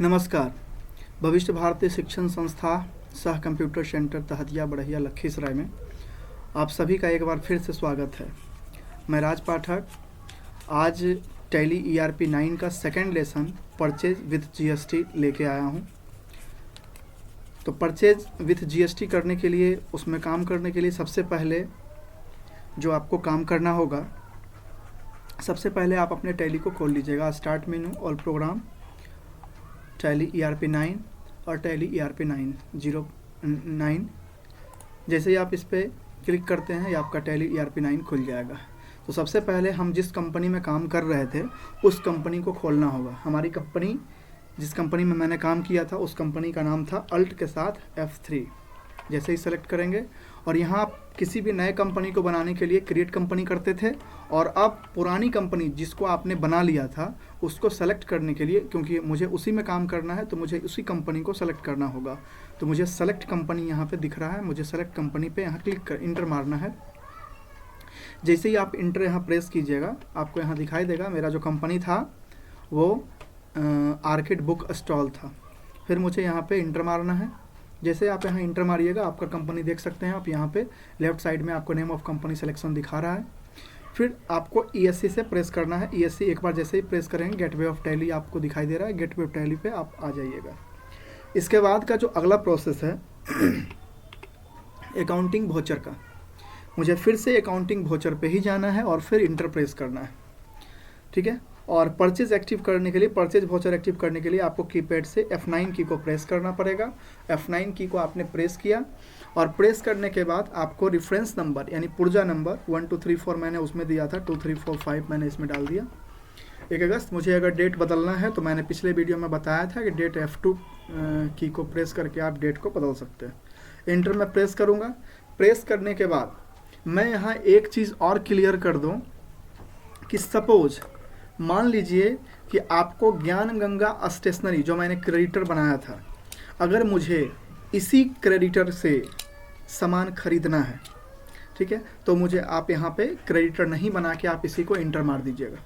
नमस्कार। भविष्य भारतीय शिक्षण संस्था सह कंप्यूटर सेंटर तहतिया बढ़िया लखीसराय में आप सभी का एक बार फिर से स्वागत है। मैं राज पाठक आज टैली ERP 9 का second lesson purchase with GST लेके आया हूँ। तो परचेज विथ GST करने के लिए, उसमें काम करने के लिए सबसे पहले जो आपको काम करना होगा, सबसे पहले आप अपने टैली को खोल लीजिएगा। Start menu, all programme, tally ERP 9 और टैली ERP 9 जैसे ही आप इस पर क्लिक करते हैं, ये आपका टैली ERP 9 खुल जाएगा। तो सबसे पहले हम जिस कंपनी में काम कर रहे थे उस कंपनी को खोलना होगा। हमारी कंपनी, जिस कंपनी में मैंने काम किया था, उस कंपनी का नाम था अल्ट के साथ F3। जैसे ही सेलेक्ट करेंगे, और यहाँ आप किसी भी नए कंपनी को बनाने के लिए क्रिएट कंपनी करते थे, और अब पुरानी कंपनी जिसको आपने बना लिया था उसको सेलेक्ट करने के लिए, क्योंकि मुझे उसी में काम करना है तो मुझे उसी कंपनी को सेलेक्ट करना होगा। तो मुझे सेलेक्ट कंपनी यहाँ पे दिख रहा है, मुझे सेलेक्ट कंपनी पे यहाँ क्लिक कर इंटर मारना है। जैसे ही आप इंटर यहाँ प्रेस कीजिएगा, आपको यहाँ दिखाई देगा मेरा जो कंपनी था वो आर्किड बुक स्टॉल था। फिर मुझे यहाँ पे इंटर मारना है। जैसे आप यहाँ इंटर मारिएगा, आपका कंपनी देख सकते हैं आप यहाँ पे लेफ्ट साइड में आपको नेम ऑफ कंपनी सिलेक्शन दिखा रहा है। फिर आपको ESC से प्रेस करना है। ESC एक बार जैसे ही प्रेस करेंगे, गेटवे ऑफ टैली आपको दिखाई दे रहा है, गेटवे ऑफ टैली पे आप आ जाइएगा। इसके बाद का जो अगला प्रोसेस है अकाउंटिंग वोचर का, मुझे फिर से अकाउंटिंग वोचर पे ही जाना है और फिर इंटर प्रेस करना है, ठीक है। और परचेज एक्टिव करने के लिए, परचेज वोचर एक्टिव करने के लिए आपको कीपैड से F9 की को प्रेस करना पड़ेगा। F9 की को आपने प्रेस किया, और प्रेस करने के बाद आपको रेफरेंस नंबर यानी पुर्जा नंबर 1 2 3 4 मैंने उसमें दिया था, 2 3 4 5 मैंने इसमें डाल दिया। 1 अगस्त। मुझे अगर डेट बदलना है तो मैंने पिछले वीडियो में बताया था कि डेट F2 की को प्रेस करके आप डेट को बदल सकते हैं। इंटर में प्रेस करूँगा। प्रेस करने के बाद मैं यहाँ एक चीज़ और क्लियर कर दूँ कि सपोज मान लीजिए कि आपको ज्ञान गंगा स्टेशनरी, जो मैंने क्रेडिटर बनाया था, अगर मुझे इसी क्रेडिटर से सामान खरीदना है, ठीक है, तो मुझे आप यहाँ पे क्रेडिटर नहीं बना के आप इसी को इंटर मार दीजिएगा,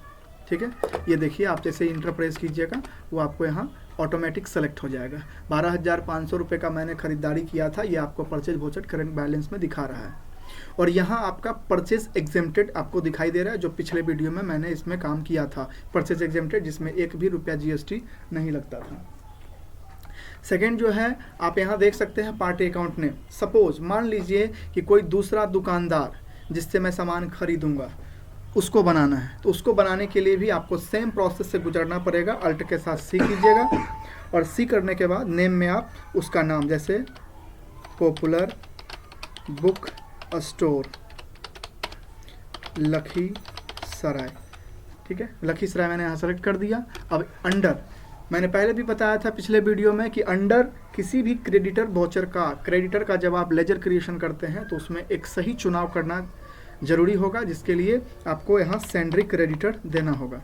ठीक है। ये देखिए, आप जैसे इंटर प्रेस कीजिएगा वो आपको यहाँ ऑटोमेटिक सेलेक्ट हो जाएगा। 12,500 रुपये का मैंने खरीदारी किया था, ये आपको परचेज वोचर करंट बैलेंस में दिखा रहा है। और यहाँ आपका परचेज एग्जेम्प्टेड आपको दिखाई दे रहा है, जो पिछले वीडियो में मैंने इसमें काम किया था, परचेज एग्जेम्प्टेड, जिसमें 1 भी रुपया GST नहीं लगता था। सेकेंड जो है, आप यहाँ देख सकते हैं पार्टी अकाउंट ने। सपोज मान लीजिए कि कोई दूसरा दुकानदार जिससे मैं सामान खरीदूंगा उसको बनाना है, तो उसको बनाने के लिए भी आपको सेम प्रोसेस से गुजरना पड़ेगा। अल्ट के साथ C कीजिएगा, और C करने के बाद नेम में आप उसका नाम, जैसे पॉपुलर बुक स्टोर लखीसराय, ठीक है, लखीसराय मैंने यहाँ सेलेक्ट कर दिया। अब अंडर, मैंने पहले भी बताया था पिछले वीडियो में कि अंडर किसी भी क्रेडिटर वोचर का, क्रेडिटर का जब आप लेजर क्रिएशन करते हैं तो उसमें एक सही चुनाव करना जरूरी होगा, जिसके लिए आपको यहाँ सेंड्री क्रेडिटर देना होगा।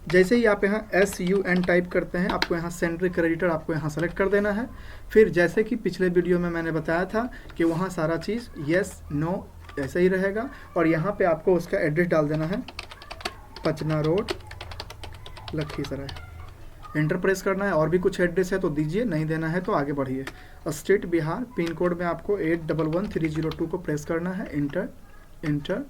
जैसे ही आप यहाँ SUN टाइप करते हैं, आपको यहाँ सेंट्री क्रेडिटर आपको यहाँ सेलेक्ट कर देना है। फिर जैसे कि पिछले वीडियो में मैंने बताया था कि वहाँ सारा चीज़ येस नो ऐसे ही रहेगा, और यहाँ पे आपको उसका एड्रेस डाल देना है, पचना रोड लखीसराय। इंटर प्रेस करना है। और भी कुछ एड्रेस है तो दीजिए, नहीं देना है तो आगे बढ़िए। स्टेट बिहार, पिन कोड में आपको 811302 को प्रेस करना है, इंटर।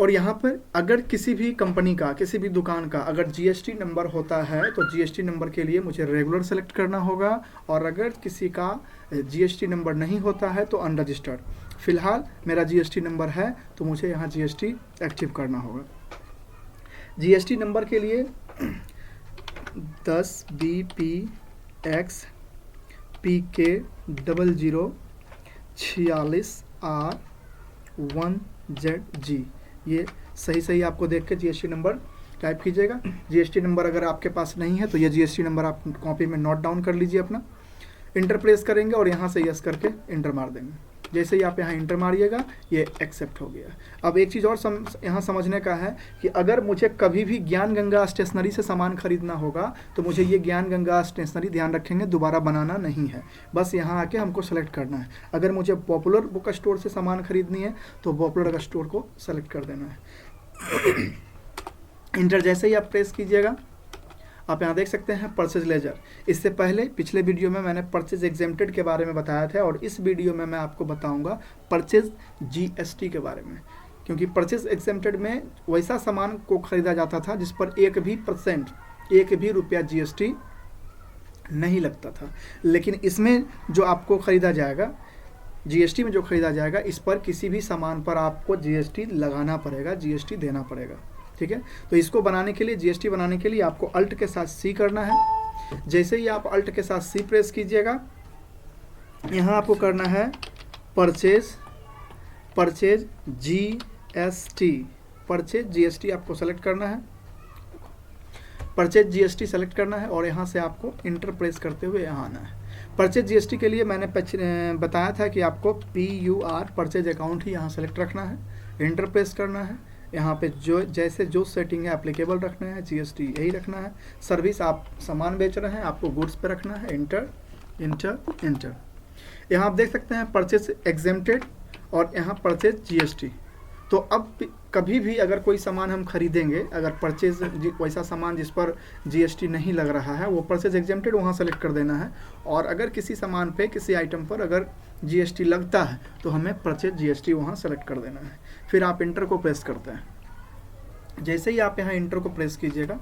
और यहाँ पर अगर किसी भी कंपनी का, किसी भी दुकान का अगर GST नंबर होता है तो GST नंबर के लिए मुझे रेगुलर सेलेक्ट करना होगा, और अगर किसी का GST नंबर नहीं होता है तो अनरजिस्टर्ड। फिलहाल मेरा GST नंबर है तो मुझे यहाँ GST एक्टिव करना होगा। GST नंबर के लिए 10 BPX PK 0046 R1ZG, ये सही आपको देख के GST नंबर टाइप कीजिएगा। GST नंबर अगर आपके पास नहीं है तो ये GST नंबर आप कॉपी में नोट डाउन कर लीजिए अपना। इंटर प्रेस करेंगे और यहाँ से यस करके इंटर मार देंगे। जैसे ही आप यहाँ इंटर मारिएगा ये एक्सेप्ट हो गया। अब एक चीज़ और यहाँ समझने का है कि अगर मुझे कभी भी ज्ञान गंगा स्टेशनरी से सामान खरीदना होगा तो मुझे ये ज्ञान गंगा स्टेशनरी, ध्यान रखेंगे, दोबारा बनाना नहीं है, बस यहाँ आके हमको सेलेक्ट करना है। अगर मुझे पॉपुलर बुक स्टोर से सामान खरीदनी है तो पॉपुलर स्टोर को सेलेक्ट कर देना है। इंटर जैसे ही आप प्रेस कीजिएगा आप यहाँ देख सकते हैं परचेज लेजर। इससे पहले पिछले वीडियो में मैंने परचेज एग्जेम्प्टेड के बारे में बताया था और इस वीडियो में मैं आपको बताऊंगा परचेज जीएसटी के बारे में, क्योंकि परचेज एग्जेम्प्टेड में वैसा सामान को खरीदा जाता था जिस पर 1% 1 भी रुपया जीएसटी नहीं लगता था। लेकिन इसमें जो आपको खरीदा जाएगा, जीएसटी में जो खरीदा जाएगा, इस पर किसी भी सामान पर आपको जीएसटी लगाना पड़ेगा, जीएसटी देना पड़ेगा। ठीक है, तो इसको बनाने के लिए, जीएसटी बनाने के लिए आपको अल्ट के साथ सी करना है। जैसे ही आप अल्ट के साथ सी प्रेस कीजिएगा, यहाँ आपको करना है परचेज जीएसटी, परचेज जीएसटी आपको सेलेक्ट करना है, परचेज जीएसटी सेलेक्ट करना है और यहाँ से आपको इंटर प्रेस करते हुए यहाँ आना है। परचेज जीएसटी के लिए मैंने बताया था कि आपको PUR परचेज अकाउंट ही यहाँ सेलेक्ट रखना है, इंटर प्रेस करना है। यहाँ पे जो सेटिंग है एप्लीकेबल रखना है, जीएसटी यही रखना है। सर्विस आप सामान बेच रहे हैं, आपको गुड्स पे रखना है, इंटर इंटर इंटर। यहाँ आप देख सकते हैं परचेज एग्जेम्प्टेड और यहाँ परचेज जीएसटी। तो अब कभी भी अगर कोई सामान हम खरीदेंगे, अगर परचेज वैसा सामान जिस पर जीएसटी नहीं लग रहा है, वो परचेज एग्जेम्प्टेड वहाँ सेलेक्ट कर देना है। और अगर किसी सामान पे, किसी आइटम पर अगर जीएसटी लगता है तो हमें परचेज जीएसटी वहाँ सेलेक्ट कर देना है। फिर आप इंटर को प्रेस करते हैं। जैसे ही आप यहाँ इंटर को प्रेस कीजिएगा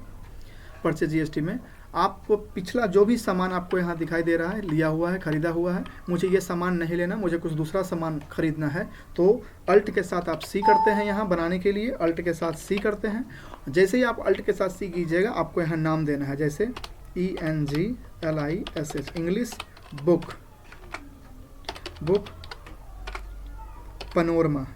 परचेज जीएसटी में, आपको पिछला जो भी सामान आपको यहाँ दिखाई दे रहा है, लिया हुआ है, खरीदा हुआ है, मुझे ये सामान नहीं लेना, मुझे कुछ दूसरा सामान खरीदना है, तो अल्ट के साथ आप सी करते हैं। यहाँ बनाने के लिए अल्ट के साथ सी करते हैं। जैसे ही आप अल्ट के साथ सी कीजिएगा, आपको यहाँ नाम देना है, जैसे ENGLISH, इंग्लिश बुक पनोरमा,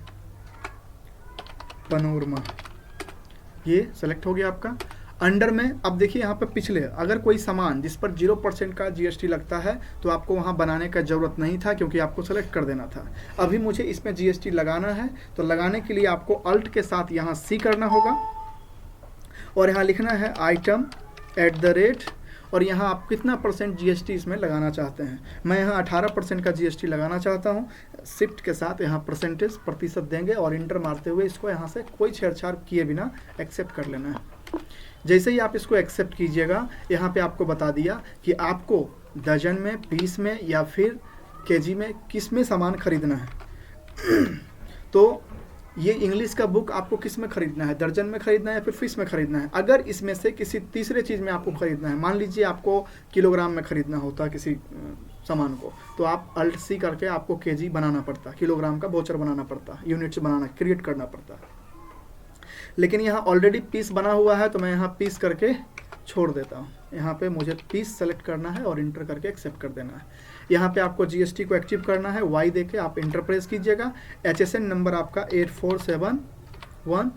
ये सेलेक्ट हो गया आपका। अंडर में अब देखिए यहाँ पे पिछले, अगर कोई सामान जिस पर 0% का जीएसटी लगता है तो आपको वहाँ बनाने का ज़रूरत नहीं था, क्योंकि आपको सेलेक्ट कर देना था। अभी मुझे इसमें जीएसटी लगाना है, तो लगाने के लिए आपको अल्ट के साथ यहाँ सी करना होगा और यहाँ लिखना है आइटम @ और यहाँ आप कितना % जीएसटी इसमें लगाना चाहते हैं। मैं यहाँ 18% का जीएसटी लगाना चाहता हूँ। शिफ्ट के साथ यहाँ प्रतिशत देंगे और इंटर मारते हुए इसको यहाँ से कोई छेड़छाड़ किए बिना एक्सेप्ट कर लेना है। जैसे ही आप इसको एक्सेप्ट कीजिएगा, यहाँ पे आपको बता दिया कि आपको दर्जन में, पीस में या फिर केजी में किस में सामान खरीदना है। तो ये इंग्लिश का बुक आपको किस में खरीदना है, दर्जन में खरीदना है या फिर पीस में खरीदना है। अगर इसमें से किसी तीसरे चीज़ में आपको खरीदना है, मान लीजिए आपको किलोग्राम में खरीदना होता है किसी सामान को, तो आप अल्ट सी करके आपको केजी बनाना पड़ता, किलोग्राम का वोचर बनाना पड़ता, यूनिट्स बनाना, क्रिएट करना पड़ता। लेकिन यहाँ ऑलरेडी पीस बना हुआ है, तो मैं यहाँ पीस करके छोड़ देता हूँ। यहाँ पे मुझे पीस सेलेक्ट करना है और इंटर करके एक्सेप्ट कर देना है। यहाँ पे आपको जीएसटी को एक्टिव करना है, वाई देके आप इंटर प्रेस कीजिएगा। HSN नंबर आपका 8471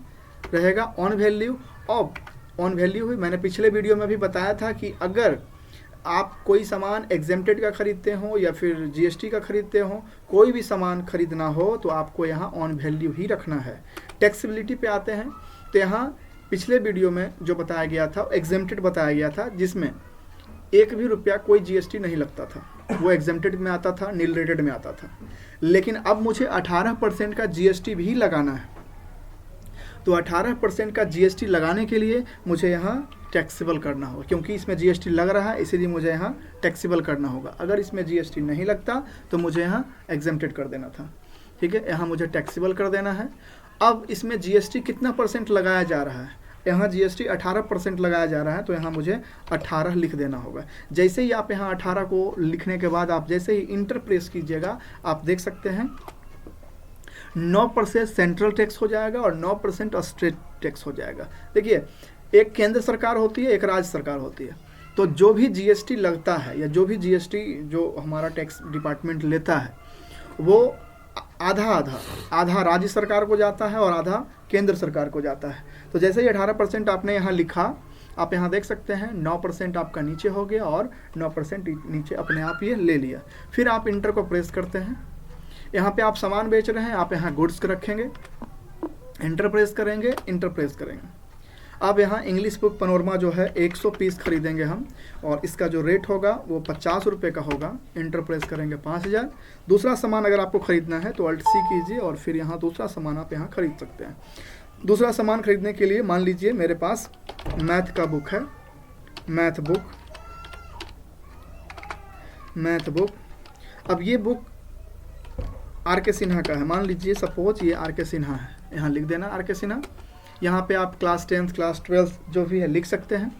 रहेगा। ऑन वैल्यू, अब ऑन वैल्यू हुई, मैंने पिछले वीडियो में भी बताया था कि अगर आप कोई सामान एग्जेम्प्टेड का खरीदते हो या फिर जीएसटी का खरीदते हो, कोई भी सामान खरीदना हो तो आपको यहाँ ऑन वैल्यू ही रखना है। टैक्सेबिलिटी पे आते हैं, तो यहाँ पिछले वीडियो में जो बताया गया था एग्जेम्प्टेड बताया गया था, जिसमें 1 भी रुपया कोई जीएसटी नहीं लगता था, वो एग्जेम्प्टेड में आता था, नील रेटेड में आता था। लेकिन अब मुझे 18% का जीएसटी भी लगाना है, तो 18% का जीएसटी लगाने के लिए मुझे यहाँ टैक्सेबल करना होगा, क्योंकि इसमें जीएसटी लग रहा है इसीलिए मुझे यहाँ टैक्सेबल करना होगा। अगर इसमें जीएसटी नहीं लगता तो मुझे यहाँ एग्जेम्प्टेड कर देना था। ठीक है, यहाँ मुझे टैक्सेबल कर देना है। अब इसमें जीएसटी कितना % लगाया जा रहा है, यहाँ जीएसटी 18% लगाया जा रहा है, तो यहाँ मुझे 18 लिख देना होगा। जैसे ही आप यहाँ 18 को लिखने के बाद आप जैसे ही इंटर प्रेस कीजिएगा, आप देख सकते हैं 9% सेंट्रल टैक्स हो जाएगा और 9% स्टेट टैक्स हो जाएगा। देखिए, एक केंद्र सरकार होती है, एक राज्य सरकार होती है। तो जो भी जीएसटी लगता है या जो भी जीएसटी जो हमारा टैक्स डिपार्टमेंट लेता है, वो आधा राज्य सरकार को जाता है और आधा केंद्र सरकार को जाता है। तो जैसे ही 18% आपने यहाँ लिखा, आप यहाँ देख सकते हैं 9% आपका नीचे हो गया और 9% नीचे अपने आप ये ले लिया। फिर आप इंटर को प्रेस करते हैं। यहाँ पे आप सामान बेच रहे हैं, आप यहाँ गुड्स रखेंगे, इंटर प्रेस करेंगे, इंटर प्रेस करेंगे। अब यहाँ इंग्लिश बुक पनोरमा जो है 100 पीस खरीदेंगे हम, और इसका जो रेट होगा वो 50 रुपये का होगा। इंटर प्रेस करेंगे 5000। दूसरा सामान अगर आपको ख़रीदना है तो अल्ट सी कीजिए और फिर यहाँ दूसरा सामान आप यहाँ ख़रीद सकते हैं। दूसरा सामान खरीदने के लिए मान लीजिए मेरे पास मैथ का बुक है, मैथ बुक। अब ये बुक आर के सिन्हा का है, मान लीजिए सपोज ये आर के सिन्हा है, यहाँ लिख देना आर के सिन्हा। यहाँ पे आप क्लास 10th क्लास 12th जो भी है लिख सकते हैं।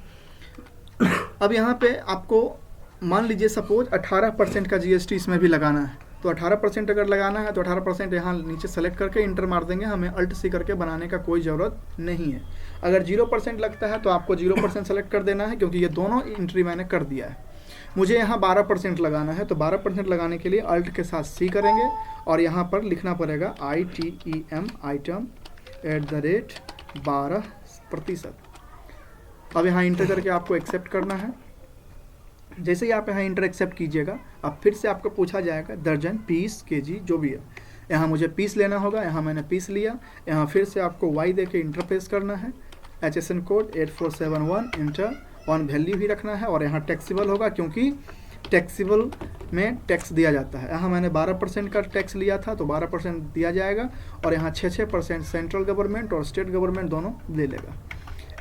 अब यहाँ पे आपको मान लीजिए सपोज 18% का GST इसमें भी लगाना है, तो 18% अगर लगाना है तो 18% यहाँ नीचे सेलेक्ट करके इंटर मार देंगे, हमें अल्ट सी करके बनाने का कोई ज़रूरत नहीं है। अगर 0% लगता है तो आपको 0% सेलेक्ट कर देना है, क्योंकि ये दोनों एंट्री मैंने कर दिया है। मुझे यहाँ 12% लगाना है, तो 12% लगाने के लिए अल्ट के साथ C करेंगे और यहाँ पर लिखना पड़ेगा ITEM आइटम @12%। अब यहाँ इंटर करके आपको एक्सेप्ट करना है। जैसे ही आप यहाँ इंटर एक्सेप्ट कीजिएगा, अब फिर से आपको पूछा जाएगा दर्जन, पीस, केजी जो भी है। यहाँ मुझे पीस लेना होगा, यहाँ मैंने पीस लिया। यहाँ फिर से आपको Y दे के इंटर प्रेस करना है। HSN code 8471 inter, on value भी रखना है और यहाँ टैक्सेबल होगा, क्योंकि टैक्सेबल में टैक्स दिया जाता है। यहाँ मैंने 12% का टैक्स लिया था तो 12% दिया जाएगा और यहाँ 6% सेंट्रल गवर्नमेंट और स्टेट गवर्नमेंट दोनों ले लेगा।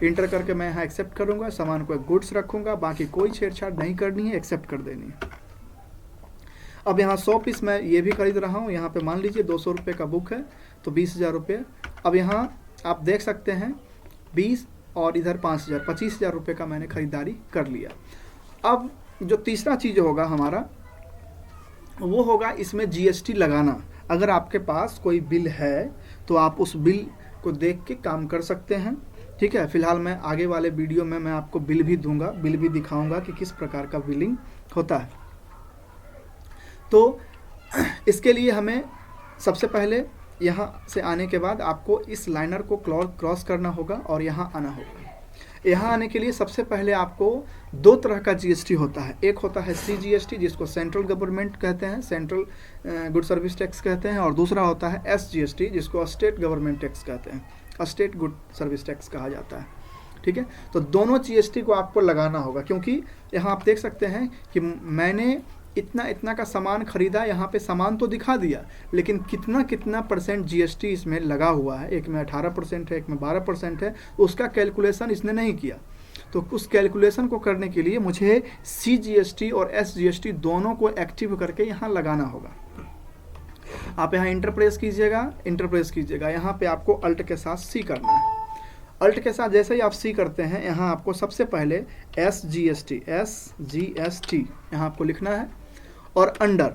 इंटर करके मैं यहाँ एक्सेप्ट करूँगा, सामान को गुड्स रखूँगा, बाकी कोई छेड़छाड़ नहीं करनी है, एक्सेप्ट कर देनी है। अब यहाँ 100 पीस मैं ये भी खरीद रहा हूँ। यहाँ पे मान लीजिए 200 रुपये का बुक है तो 20,000 रुपये। अब यहाँ आप देख सकते हैं 20 और इधर 5,000, 25,000 रुपये का मैंने खरीदारी कर लिया। अब जो तीसरा चीज़ होगा हमारा, वो होगा इसमें GST लगाना। अगर आपके पास कोई बिल है तो आप उस बिल को देख के काम कर सकते हैं, ठीक है। फिलहाल मैं आगे वाले वीडियो में मैं आपको बिल भी दूंगा, बिल भी दिखाऊंगा कि किस प्रकार का बिलिंग होता है। तो इसके लिए हमें सबसे पहले यहाँ से आने के बाद आपको इस लाइनर को क्रॉस करना होगा और यहाँ आना होगा। यहाँ आने के लिए सबसे पहले आपको 2 तरह का GST होता है। एक होता है CGST जिसको सेंट्रल गवर्नमेंट कहते हैं, सेंट्रल गुड सर्विस टैक्स कहते हैं, और दूसरा होता है SGST जिसको स्टेट गवर्नमेंट टैक्स कहते हैं, स्टेट गुड सर्विस टैक्स कहा जाता है, ठीक है। तो दोनों GST को आपको लगाना होगा, क्योंकि यहाँ आप देख सकते हैं कि मैंने इतना का सामान खरीदा। यहाँ पे सामान तो दिखा दिया, लेकिन कितना % GST इसमें लगा हुआ है। एक में 18% है, एक में 12% है, उसका कैलकुलेशन इसने नहीं किया। तो उस कैलकुलेशन को करने के लिए मुझे CGST और SGST दोनों को एक्टिव करके यहाँ लगाना होगा। आप यहाँ इंटर प्रेस कीजिएगा। यहाँ पे आपको अल्ट के साथ C करना है। अल्ट के साथ जैसे ही आप C करते हैं, यहाँ आपको सबसे पहले SGST यहाँ आपको लिखना है और अंडर।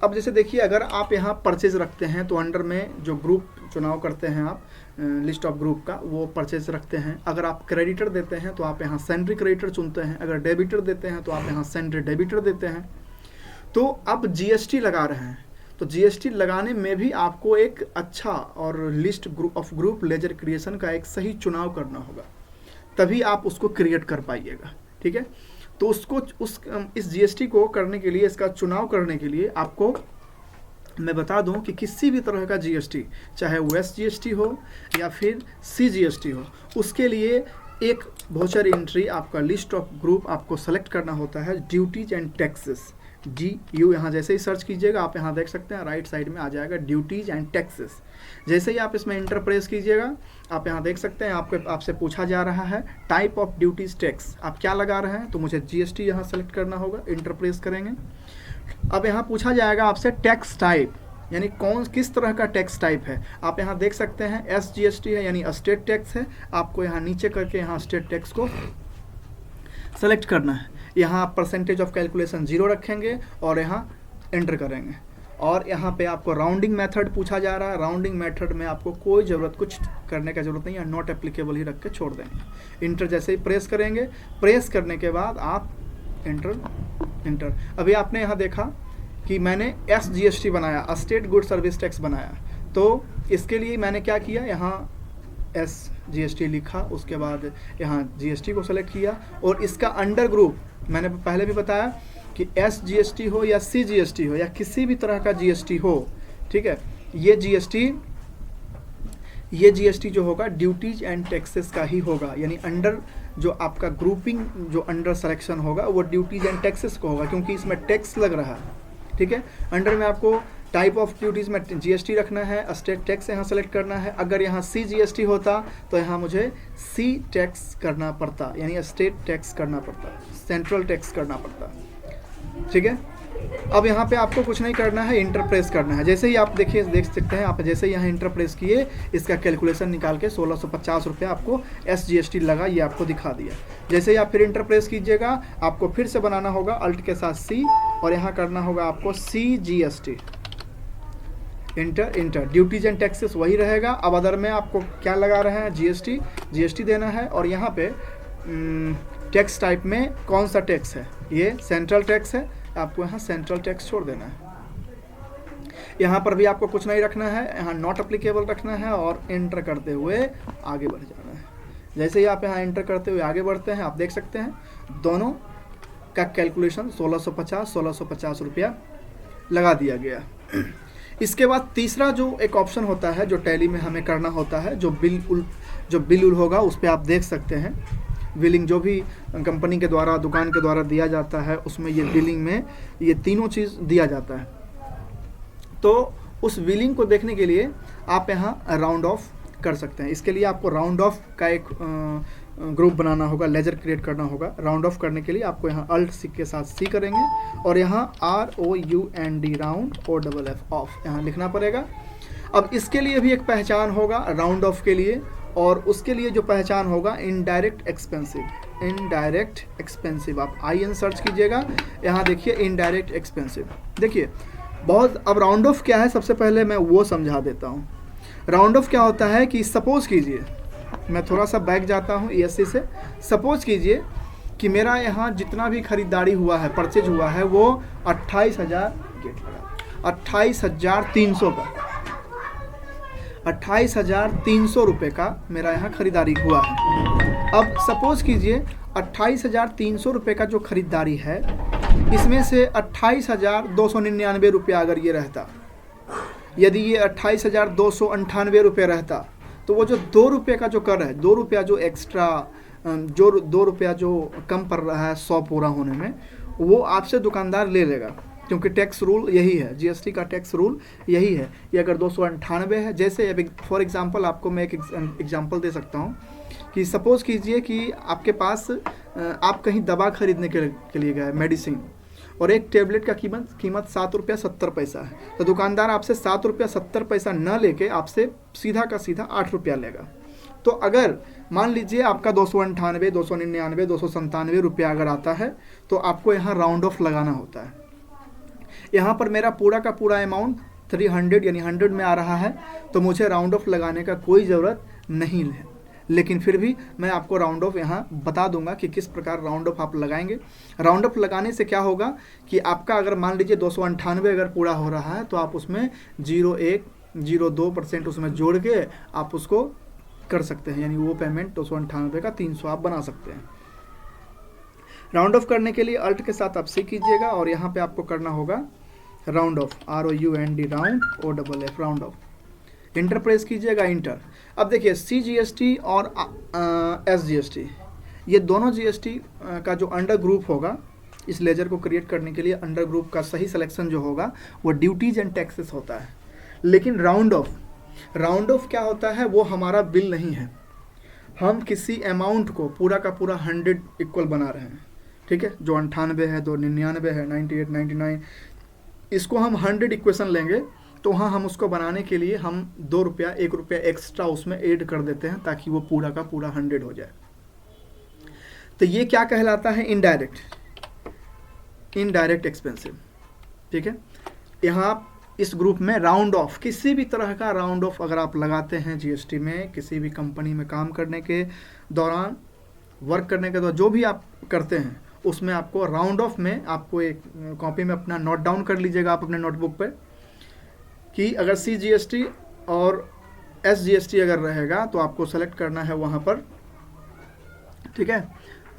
अब जैसे देखिए, अगर आप यहाँ परचेज रखते हैं तो अंडर में जो ग्रुप चुनाव करते हैं आप, लिस्ट ऑफ ग्रुप का, वो परचेज रखते हैं। अगर आप क्रेडिटर देते हैं तो आप यहाँ सेंट्री क्रेडिटर चुनते हैं। अगर डेबिटर देते हैं तो आप यहाँ सेंट्री डेबिटर देते हैं। तो अब GST लगा रहे हैं, तो GST लगाने में भी आपको एक अच्छा और list of group laser creation का एक सही चुनाव करना होगा, तभी आप उसको क्रिएट कर पाइएगा, ठीक है। तो इस GST को करने के लिए, इसका चुनाव करने के लिए आपको मैं बता दूं कि किसी भी तरह का GST, चाहे वो SGST हो या फिर CGST हो, उसके लिए एक वोचर एंट्री, आपका लिस्ट ऑफ ग्रुप आपको सेलेक्ट करना होता है, ड्यूटीज एंड टैक्सेस, DU। यहाँ जैसे ही सर्च कीजिएगा आप यहाँ देख सकते हैं राइट साइड में आ जाएगा ड्यूटीज एंड टैक्सेस। जैसे ही आप इसमें इंटर प्रेस कीजिएगा, आप यहाँ देख सकते हैं आपसे पूछा जा रहा है टाइप ऑफ ड्यूटीज टैक्स, आप क्या लगा रहे हैं। तो मुझे GST यहाँ सेलेक्ट करना होगा, इंटर प्रेस करेंगे। अब यहाँ पूछा जाएगा आपसे टैक्स टाइप, यानी किस तरह का टैक्स टाइप है। आप यहाँ देख सकते हैं SGST है, यानी स्टेट टैक्स है। आपको यहाँ नीचे करके यहाँ स्टेट टैक्स को सेलेक्ट करना है। यहाँ आप परसेंटेज ऑफ कैलकुलेशन 0 रखेंगे और यहाँ एंटर करेंगे। और यहाँ पे आपको राउंडिंग मेथड पूछा जा रहा है। राउंडिंग मेथड में आपको कोई ज़रूरत, कुछ करने का ज़रूरत नहीं है, नॉट एप्लीकेबल ही रख के छोड़ देंगे। इंटर जैसे ही प्रेस करेंगे, प्रेस करने के बाद आप इंटर। अभी आपने यहाँ देखा कि मैंने SGST बनाया, स्टेट गुड सर्विस टैक्स बनाया। तो इसके लिए मैंने क्या किया, यहाँ SGST लिखा, उसके बाद यहाँ GST को सेलेक्ट किया और इसका अंडर ग्रुप मैंने पहले भी बताया कि SGST हो या CGST हो या किसी भी तरह का GST हो, ठीक है। ये GST जो होगा ड्यूटीज एंड टैक्सेस का ही होगा, यानी अंडर जो आपका ग्रुपिंग जो अंडर सिलेक्शन होगा वो ड्यूटीज एंड टैक्सेस को होगा, क्योंकि इसमें टैक्स लग रहा है, ठीक है। अंडर में आपको टाइप ऑफ ड्यूटीज़ में जीएसटी रखना है, स्टेट टैक्स यहाँ सेलेक्ट करना है। अगर यहाँ सी जीएसटी होता तो यहाँ मुझे सी टैक्स करना पड़ता, यानी स्टेट टैक्स करना पड़ता, सेंट्रल टैक्स करना पड़ता। ठीक है, अब यहाँ पे आपको कुछ नहीं करना है, इंटर प्रेस करना है। जैसे ही आप देखिए देख सकते हैं, आप जैसे ही यहाँ इंटर प्रेस किए, इसका कैलकुलेशन निकाल के 1650 रुपये आपको SGST लगा, ये आपको दिखा दिया। जैसे ही आप फिर इंटर प्रेस कीजिएगा, आपको फिर से बनाना होगा अल्ट के साथ C, और यहाँ करना होगा आपको CGST, inter. Duties and taxes वही रहेगा। अब अदर में आपको क्या लगा रहे हैं, जीएसटी देना है। और यहाँ पे टैक्स टाइप में कौन सा टैक्स है, ये सेंट्रल टैक्स है, आपको यहाँ सेंट्रल टैक्स छोड़ देना है। यहाँ पर भी आपको कुछ नहीं रखना है, यहाँ नॉट अप्लीकेबल रखना है और एंटर करते हुए आगे बढ़ जाना है। जैसे ही आप यहाँ एंटर करते हुए आगे बढ़ते हैं, आप देख सकते हैं दोनों का कैलकुलेशन 1650 रुपया लगा दिया गया। इसके बाद तीसरा जो एक ऑप्शन होता है जो टैली में हमें करना होता है, जो बिल होगा उस पर आप देख सकते हैं। बिलिंग जो भी कंपनी के द्वारा, दुकान के द्वारा दिया जाता है, उसमें ये बिलिंग में ये तीनों चीज़ दिया जाता है। तो उस बिलिंग को देखने के लिए आप यहाँ राउंड ऑफ कर सकते हैं। इसके लिए आपको राउंड ऑफ का एक ग्रुप बनाना होगा, लेजर क्रिएट करना होगा। राउंड ऑफ करने के लिए आपको यहाँ अल्ट सी के साथ सी करेंगे और यहाँ ROUND राउंड OFF ऑफ यहाँ लिखना पड़ेगा। अब इसके लिए भी एक पहचान होगा राउंड ऑफ के लिए, और उसके लिए जो पहचान होगा इनडायरेक्ट एक्सपेंसिव। आप IN सर्च कीजिएगा, यहाँ देखिए इनडायरेक्ट एक्सपेंसिव। देखिए बहुत, अब राउंड ऑफ क्या है सबसे पहले मैं वो समझा देता हूँ। राउंड ऑफ क्या होता है कि सपोज कीजिए, मैं थोड़ा सा बैक जाता हूँ ESC से। सपोज कीजिए कि मेरा यहाँ जितना भी खरीदारी हुआ है, परचेज हुआ है, वो 28,300 का 28,300 रुपये का मेरा यहाँ खरीदारी हुआ है। अब सपोज कीजिए 28,300 रुपये का जो खरीदारी है, इसमें से 28,299 रुपया अगर ये रहता, यदि ये 28,298 रुपये रहता, तो वो जो 2 रुपये का जो कर है, 2 रुपया जो एक्स्ट्रा, जो 2 रुपया जो कम पड़ रहा है 100 पूरा होने में, वो आपसे दुकानदार ले लेगा, क्योंकि टैक्स रूल यही है, जीएसटी का टैक्स रूल यही है। ये अगर 298 है, जैसे फॉर एग्जांपल आपको मैं एक एग्जांपल दे सकता हूँ कि सपोज़ कीजिए कि आपके पास आप कहीं दवा खरीदने के लिए गए, मेडिसिन, और एक टेबलेट का कीमत 7 रुपया 70 पैसा है, तो दुकानदार आपसे 7 रुपया 70 पैसा न लेके आपसे सीधा का सीधा 8 रुपया लेगा। तो अगर मान लीजिए आपका 298, 299, 297 रुपया अगर आता है, तो आपको यहाँ राउंड ऑफ लगाना होता है। यहाँ पर मेरा पूरा का पूरा अमाउंट 300 यानी 100 में आ रहा है, तो मुझे राउंड ऑफ लगाने का कोई ज़रूरत नहीं है। लेकिन फिर भी मैं आपको राउंड ऑफ यहाँ बता दूंगा कि किस प्रकार राउंड ऑफ आप लगाएंगे। राउंड ऑफ लगाने से क्या होगा कि आपका अगर मान लीजिए 298 अगर पूरा हो रहा है, तो आप उसमें 0.0102% उसमें जोड़ के आप उसको कर सकते हैं, यानी वो पेमेंट 298 का 300 आप बना सकते हैं। राउंड ऑफ करने के लिए अल्ट के साथ आप सी कीजिएगा और यहाँ पे आपको करना होगा round of, ROUND round OFF round of. Enter press कीजिएगा, इंटर। अब देखिए CGST और SGST, ये दोनों GST का जो अंडर ग्रुप होगा, इस लेजर को क्रिएट करने के लिए अंडर ग्रुप का सही सिलेक्शन जो होगा वो ड्यूटीज एंड टैक्सेस होता है। लेकिन राउंड ऑफ क्या होता है, वो हमारा बिल नहीं है। हम किसी अमाउंट को पूरा का पूरा 100 इक्वल बना रहे हैं, ठीक है। जो 98 है, 299 है, 98, 99, इसको हम 100 इक्वेशन लेंगे, तो वहाँ हम उसको बनाने के लिए हम 2 रुपया 1 रुपया एक्स्ट्रा उसमें ऐड कर देते हैं, ताकि वो पूरा का पूरा 100 हो जाए। तो ये क्या कहलाता है, इनडायरेक्ट एक्सपेंसिव, ठीक है। यहाँ इस ग्रुप में राउंड ऑफ, किसी भी तरह का राउंड ऑफ अगर आप लगाते हैं जीएसटी में, किसी भी कंपनी में काम करने के दौरान, वर्क करने के दौरान, जो भी आप करते हैं उसमें आपको राउंड ऑफ में, आपको एक कॉपी में अपना नोट डाउन कर लीजिएगा आप अपने नोटबुक पे, कि अगर CGST और SGST अगर रहेगा तो आपको सेलेक्ट करना है वहाँ पर, ठीक है।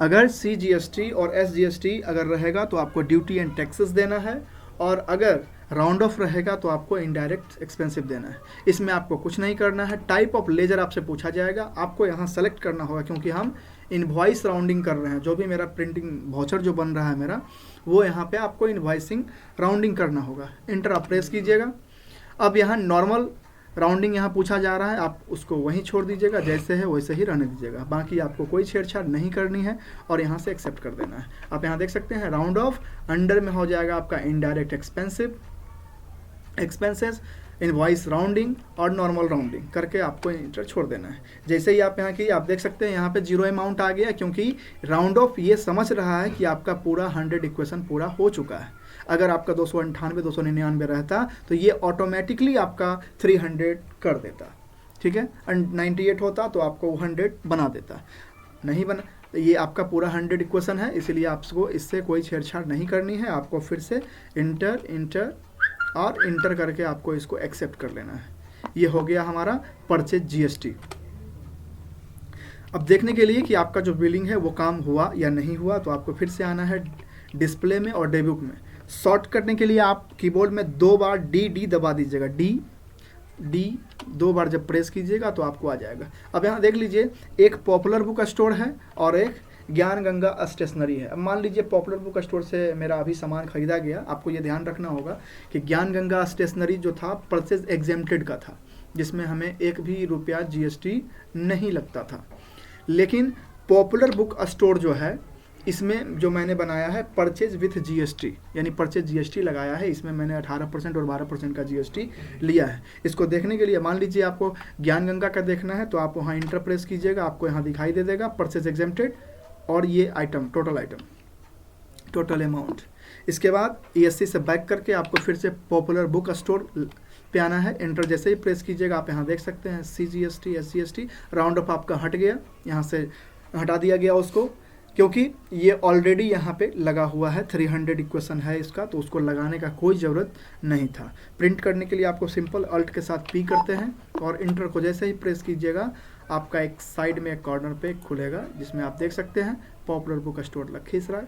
अगर CGST और SGST अगर रहेगा तो आपको ड्यूटी एंड टैक्सेस देना है, और अगर राउंड ऑफ रहेगा तो आपको इनडायरेक्ट एक्सपेंसिव देना है। इसमें आपको कुछ नहीं करना है। टाइप ऑफ लेजर आपसे पूछा जाएगा, आपको यहाँ सेलेक्ट करना होगा, क्योंकि हम इनवॉइस राउंडिंग कर रहे हैं। जो भी मेरा प्रिंटिंग वाउचर जो बन रहा है मेरा, वो यहाँ पे आपको इनवॉइसिंग राउंडिंग करना होगा। इंटर आप प्रेस कीजिएगा। अब यहाँ नॉर्मल राउंडिंग यहाँ पूछा जा रहा है, आप उसको वहीं छोड़ दीजिएगा, जैसे है वैसे ही रहने दीजिएगा, बाकी आपको कोई छेड़छाड़ नहीं करनी है और यहाँ से एक्सेप्ट कर देना है। आप यहाँ देख सकते हैं राउंड ऑफ, अंडर में हो जाएगा आपका इनडायरेक्ट एक्सपेंसेस, इनवॉइस राउंडिंग और नॉर्मल राउंडिंग करके आपको इंटर छोड़ देना है। जैसे ही आप यहाँ की आप देख सकते हैं यहाँ पे 0 अमाउंट आ गया, क्योंकि राउंड ऑफ ये समझ रहा है कि आपका पूरा 100 इक्वेशन पूरा हो चुका है। अगर आपका 298 299 रहता तो ये ऑटोमेटिकली आपका 300 कर देता, ठीक है। 98 होता तो आपको 100 बना देता, नहीं बना। ये आपका पूरा 100 इक्वेशन है, इसलिए आपको इससे कोई छेड़छाड़ नहीं करनी है। आपको फिर से इंटर और इंटर करके आपको इसको एक्सेप्ट कर लेना है। ये हो गया हमारा परचेज जीएसटी। अब देखने के लिए कि आपका जो बिलिंग है वो काम हुआ या नहीं हुआ, तो आपको फिर से आना है डिस्प्ले में और डेबुक में। शॉर्ट करने के लिए आप कीबोर्ड में 2 बार डी दबा दीजिएगा, डी 2 बार जब प्रेस कीजिएगा तो आपको आ जाएगा। अब यहाँ देख लीजिए, एक पॉपुलर बुक स्टोर है और एक ज्ञान गंगा स्टेशनरी है। अब मान लीजिए पॉपुलर बुक स्टोर से मेरा अभी सामान खरीदा गया, आपको ये ध्यान रखना होगा कि ज्ञान गंगा स्टेशनरी जो था परचेज एग्जेम्प्टेड का था, जिसमें हमें 1 भी रुपया जीएसटी नहीं लगता था। लेकिन पॉपुलर बुक स्टोर जो है, इसमें जो मैंने बनाया है परचेज विथ जीएसटी, यानी परचेज जीएसटी लगाया है, इसमें मैंने 18% और 12% का जीएसटी लिया है। इसको देखने के लिए मान लीजिए आपको ज्ञान गंगा का देखना है, तो आप वहाँ इंटर प्रेस कीजिएगा, आपको यहाँ दिखाई दे देगा परचेज एग्जेम्प्टेड और ये आइटम टोटल अमाउंट। इसके बाद ESC से बैक करके आपको फिर से पॉपुलर बुक स्टोर पे आना है। एंटर जैसे ही प्रेस कीजिएगा आप यहाँ देख सकते हैं CGST SGST राउंड ऑफ आपका हट गया, यहाँ से हटा दिया गया उसको, क्योंकि ये ऑलरेडी यहाँ पे लगा हुआ है। 300 इक्वेशन है इसका, तो उसको लगाने का कोई ज़रूरत नहीं था। प्रिंट करने के लिए आपको सिंपल अल्ट के साथ P करते हैं और इंटर को जैसे ही प्रेस कीजिएगा आपका एक साइड में एक कॉर्नर पे खुलेगा, जिसमें आप देख सकते हैं पॉपुलर बुक स्टोर लखीसराय,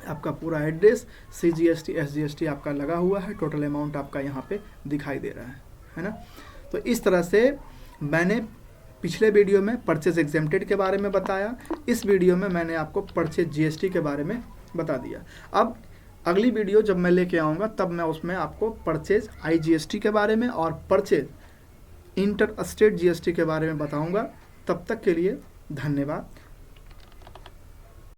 आपका पूरा एड्रेस, CGST SGST आपका लगा हुआ है, टोटल अमाउंट आपका यहाँ पे दिखाई दे रहा है ना। तो इस तरह से मैंने पिछले वीडियो में परचेज एग्जेम्प्टेड के बारे में बताया, इस वीडियो में मैंने आपको परचेज जीएसटी के बारे में बता दिया। अब अगली वीडियो जब मैं लेके आऊँगा तब मैं उसमें आपको परचेज IGST के बारे में और परचेज इंटर स्टेट जीएसटी के बारे में बताऊँगा। तब तक के लिए धन्यवाद।